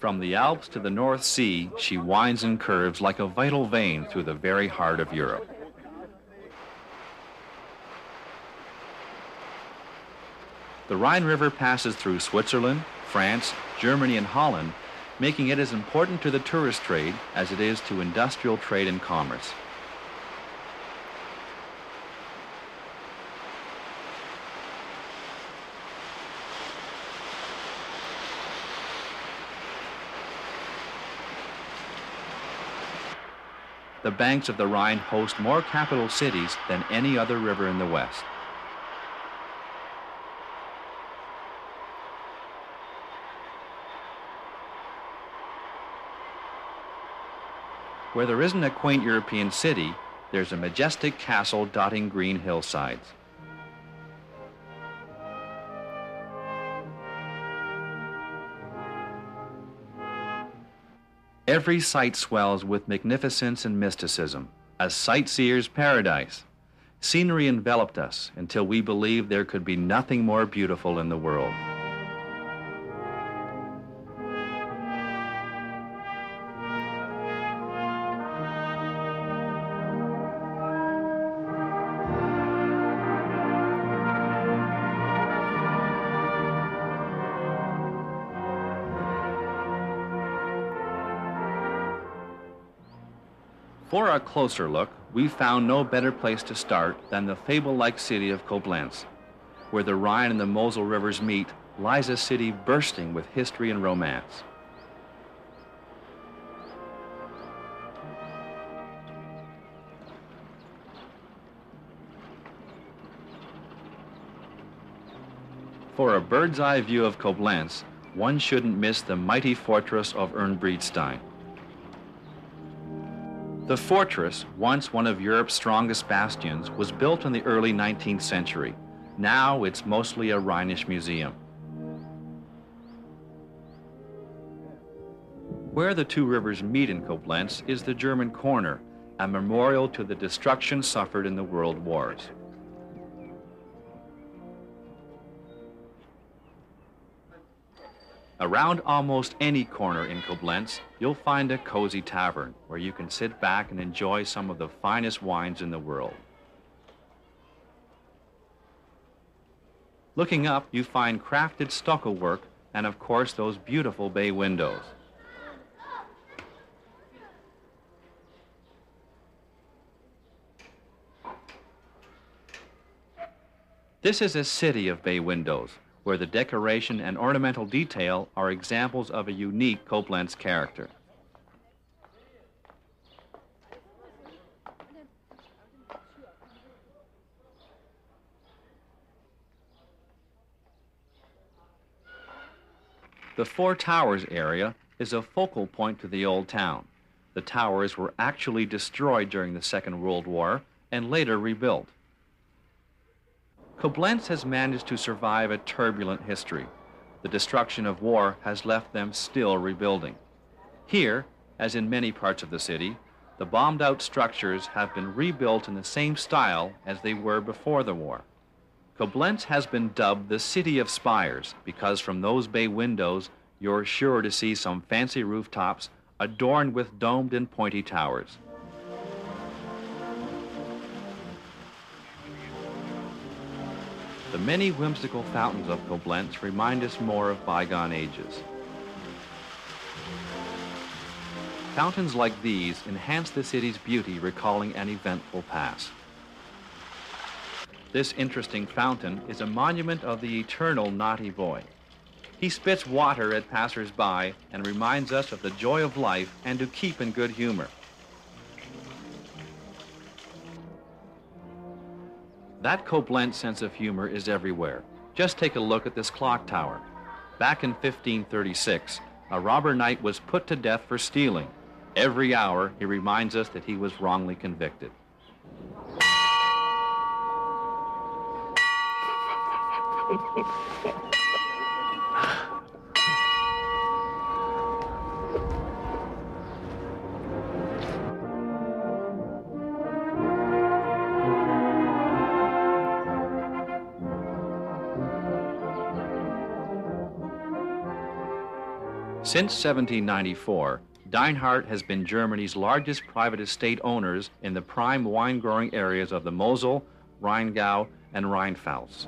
From the Alps to the North Sea, she winds and curves like a vital vein through the very heart of Europe. The Rhine River passes through Switzerland, France, Germany, and Holland, making it as important to the tourist trade as it is to industrial trade and commerce. The banks of the Rhine host more capital cities than any other river in the West. Where there isn't a quaint European city, there's a majestic castle dotting green hillsides. Every sight swells with magnificence and mysticism, a sightseer's paradise. Scenery enveloped us until we believed there could be nothing more beautiful in the world. For a closer look, we found no better place to start than the fable-like city of Koblenz. Where the Rhine and the Mosel rivers meet, lies a city bursting with history and romance. For a bird's-eye view of Koblenz, one shouldn't miss the mighty fortress of Ernbrietstein. The fortress, once one of Europe's strongest bastions, was built in the early 19th century. Now it's mostly a Rhinish museum. Where the two rivers meet in Koblenz is the German Corner, a memorial to the destruction suffered in the World Wars. Around almost any corner in Koblenz, you'll find a cozy tavern where you can sit back and enjoy some of the finest wines in the world. Looking up, you find crafted stucco work and, of course, those beautiful bay windows. This is a city of bay windows, where the decoration and ornamental detail are examples of a unique Koblenz character. The Four Towers area is a focal point to the old town. The towers were actually destroyed during the Second World War and later rebuilt. Koblenz has managed to survive a turbulent history. The destruction of war has left them still rebuilding. Here, as in many parts of the city, the bombed-out structures have been rebuilt in the same style as they were before the war. Koblenz has been dubbed the City of Spires because from those bay windows, you're sure to see some fancy rooftops adorned with domed and pointy towers. The many whimsical fountains of Koblenz remind us more of bygone ages. Fountains like these enhance the city's beauty, recalling an eventful past. This interesting fountain is a monument of the eternal naughty boy. He spits water at passers-by and reminds us of the joy of life and to keep in good humor. That Koblenz sense of humor is everywhere. Just take a look at this clock tower. Back in 1536, a robber knight was put to death for stealing. Every hour, he reminds us that he was wrongly convicted. Since 1794, Dinehart has been Germany's largest private estate owners in the prime wine-growing areas of the Mosel, Rheingau, and Rheinpfalz.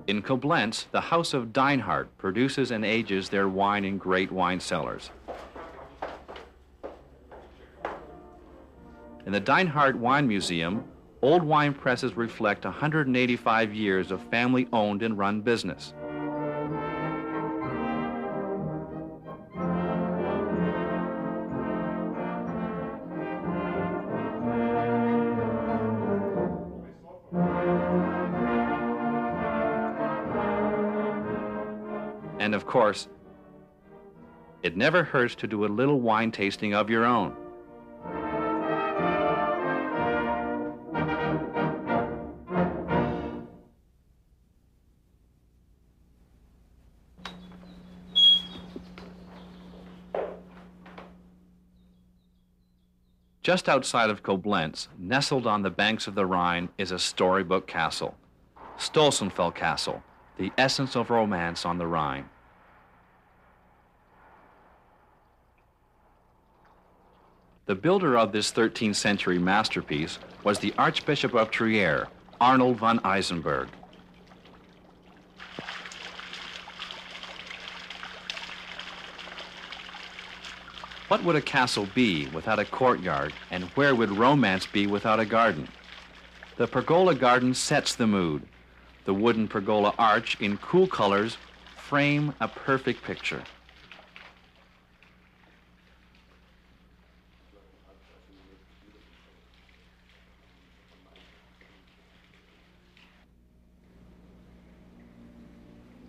In Koblenz, the House of Dinehart produces and ages their wine in great wine cellars. In the Dinehart Wine Museum, old wine presses reflect 185 years of family-owned and run business. And of course, it never hurts to do a little wine tasting of your own. Just outside of Koblenz, nestled on the banks of the Rhine, is a storybook castle, Stolzenfels Castle, the essence of romance on the Rhine. The builder of this 13th century masterpiece was the Archbishop of Trier, Arnold von Eisenberg. What would a castle be without a courtyard, and where would romance be without a garden? The pergola garden sets the mood. The wooden pergola arch in cool colors frame a perfect picture.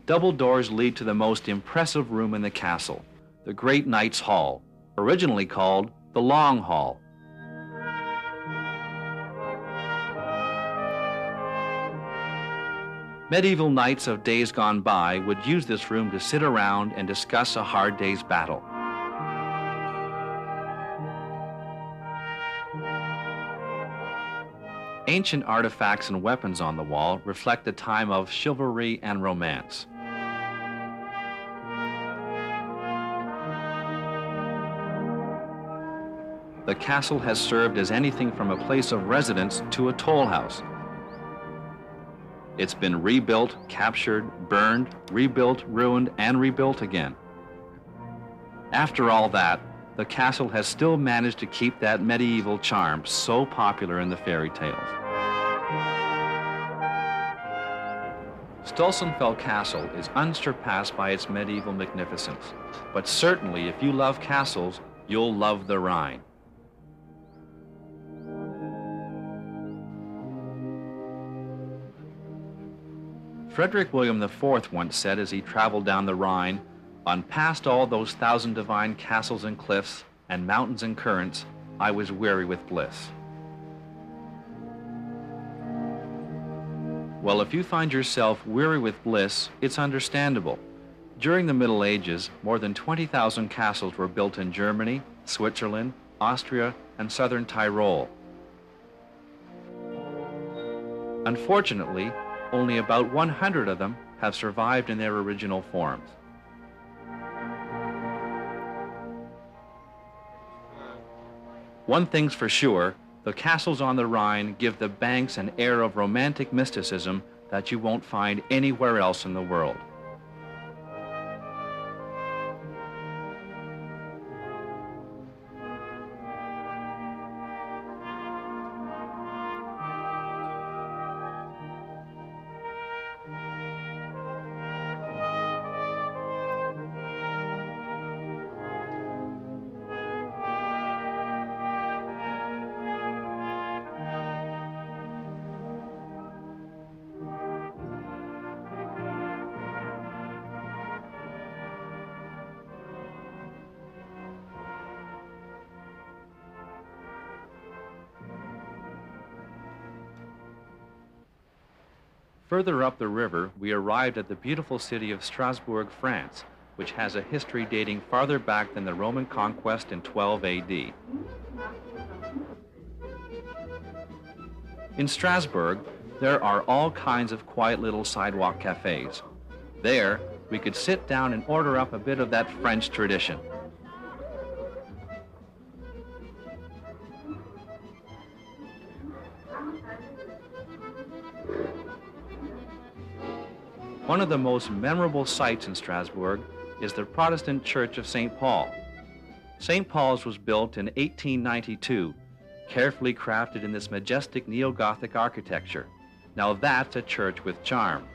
Double doors lead to the most impressive room in the castle, the Great Knight's Hall, originally called the Long Hall. Medieval knights of days gone by would use this room to sit around and discuss a hard day's battle. Ancient artifacts and weapons on the wall reflect a time of chivalry and romance. The castle has served as anything from a place of residence to a toll house. It's been rebuilt, captured, burned, rebuilt, ruined, and rebuilt again. After all that, the castle has still managed to keep that medieval charm so popular in the fairy tales. Stolzenfels Castle is unsurpassed by its medieval magnificence, but certainly if you love castles, you'll love the Rhine. Frederick William IV once said as he traveled down the Rhine, "On past all those thousand divine castles and cliffs, and mountains and currents, I was weary with bliss." Well, if you find yourself weary with bliss, it's understandable. During the Middle Ages, more than 20,000 castles were built in Germany, Switzerland, Austria, and southern Tyrol. Unfortunately, only about 100 of them have survived in their original forms. One thing's for sure, the castles on the Rhine give the banks an air of romantic mysticism that you won't find anywhere else in the world. Further up the river, we arrived at the beautiful city of Strasbourg, France, which has a history dating farther back than the Roman conquest in 12 AD. In Strasbourg, there are all kinds of quiet little sidewalk cafes. There, we could sit down and order up a bit of that French tradition. One of the most memorable sights in Strasbourg is the Protestant Church of St. Paul. St. Paul's was built in 1892, carefully crafted in this majestic neo-Gothic architecture. Now that's a church with charm.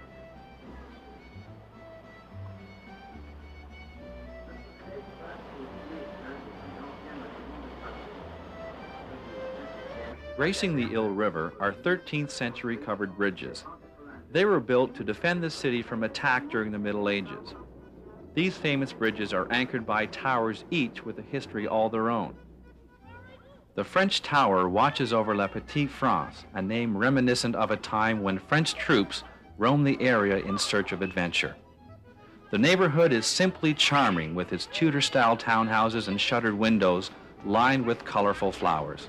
Gracing the Île River are 13th century covered bridges. They were built to defend the city from attack during the Middle Ages. These famous bridges are anchored by towers, each with a history all their own. The French Tower watches over La Petite France, a name reminiscent of a time when French troops roamed the area in search of adventure. The neighborhood is simply charming with its Tudor-style townhouses and shuttered windows lined with colorful flowers.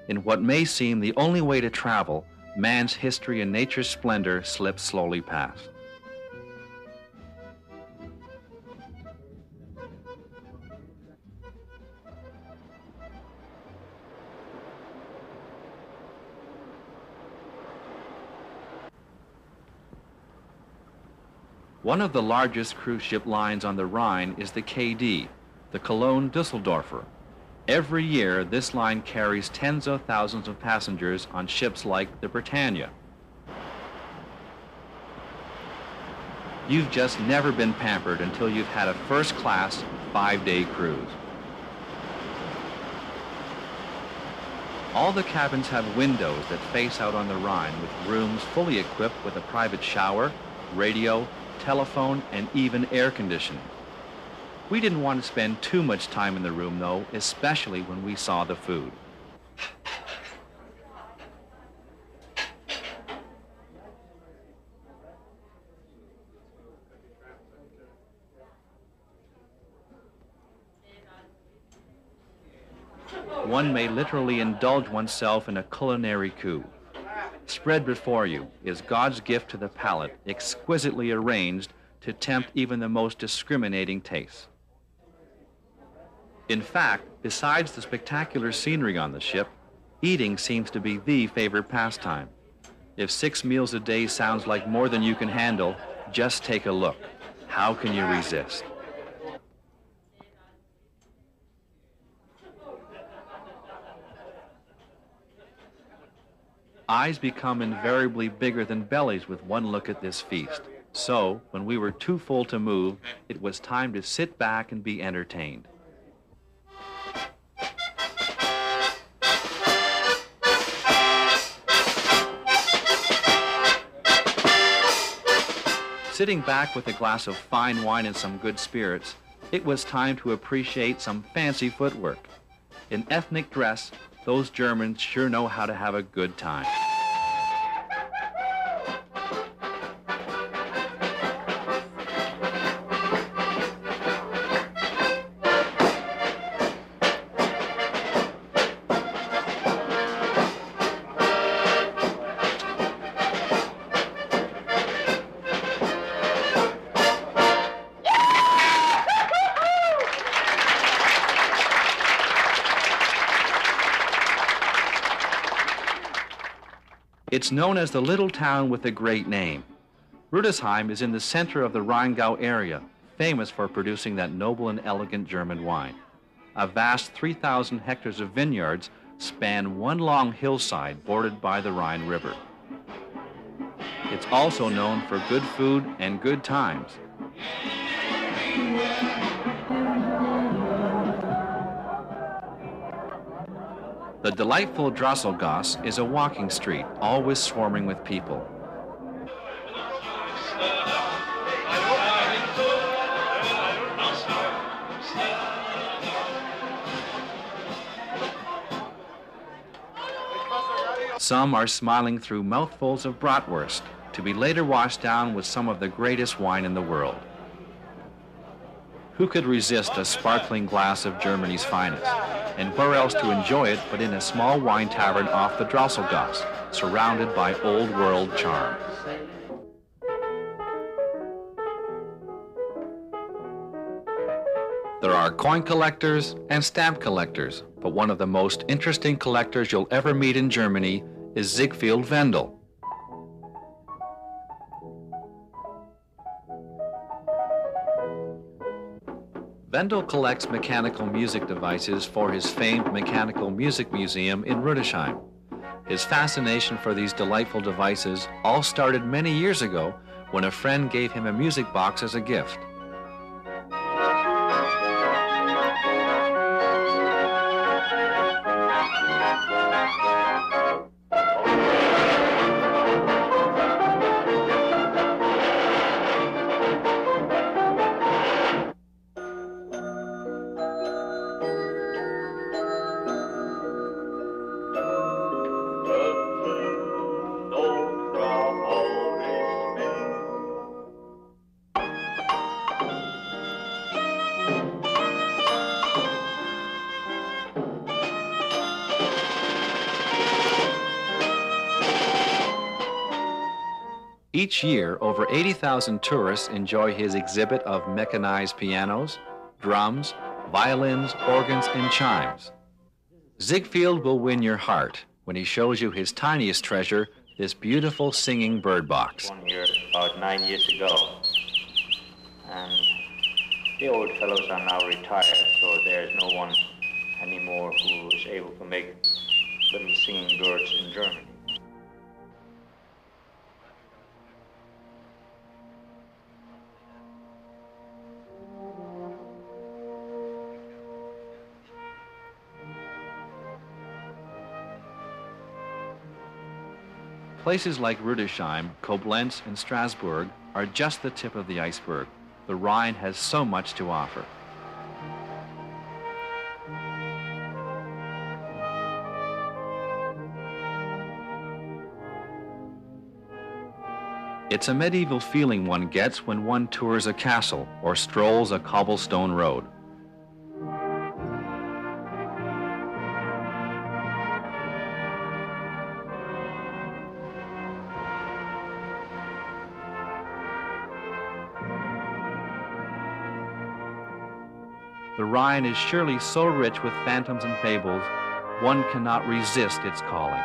In what may seem the only way to travel, man's history and nature's splendor slips slowly past. One of the largest cruise ship lines on the Rhine is the KD, the Cologne-Düsseldorfer. Every year, this line carries tens of thousands of passengers on ships like the Britannia. You've just never been pampered until you've had a first-class 5-day cruise. All the cabins have windows that face out on the Rhine with rooms fully equipped with a private shower, radio, telephone, and even air conditioning. We didn't want to spend too much time in the room, though, especially when we saw the food. One may literally indulge oneself in a culinary coup. Spread before you is God's gift to the palate, exquisitely arranged to tempt even the most discriminating tastes. In fact, besides the spectacular scenery on the ship, eating seems to be the favorite pastime. If 6 meals a day sounds like more than you can handle, just take a look. How can you resist? Eyes become invariably bigger than bellies with one look at this feast. So, when we were too full to move, it was time to sit back and be entertained. Sitting back with a glass of fine wine and some good spirits, it was time to appreciate some fancy footwork. In ethnic dress, those Germans sure know how to have a good time. It's known as the little town with a great name. Rudesheim is in the center of the Rheingau area, famous for producing that noble and elegant German wine. A vast 3,000 hectares of vineyards span one long hillside bordered by the Rhine River. It's also known for good food and good times. The delightful Drosselgasse is a walking street, always swarming with people. Some are smiling through mouthfuls of bratwurst, to be later washed down with some of the greatest wine in the world. Who could resist a sparkling glass of Germany's finest? And where else to enjoy it but in a small wine tavern off the Drosselgasse, surrounded by old-world charm. There are coin collectors and stamp collectors, but one of the most interesting collectors you'll ever meet in Germany is Ziegfeld Wendel. Wendel collects mechanical music devices for his famed Mechanical Music Museum in Rüdesheim. His fascination for these delightful devices all started many years ago when a friend gave him a music box as a gift. Each year, over 80,000 tourists enjoy his exhibit of mechanized pianos, drums, violins, organs, and chimes. Ziegfeld will win your heart when he shows you his tiniest treasure, this beautiful singing bird box. One here about 9 years ago, and the old fellows are now retired, so there's no one anymore who is able to make little singing birds in Germany. Places like Rüdesheim, Koblenz, and Strasbourg are just the tip of the iceberg. The Rhine has so much to offer. It's a medieval feeling one gets when one tours a castle or strolls a cobblestone road. The Rhine is surely so rich with phantoms and fables, one cannot resist its calling.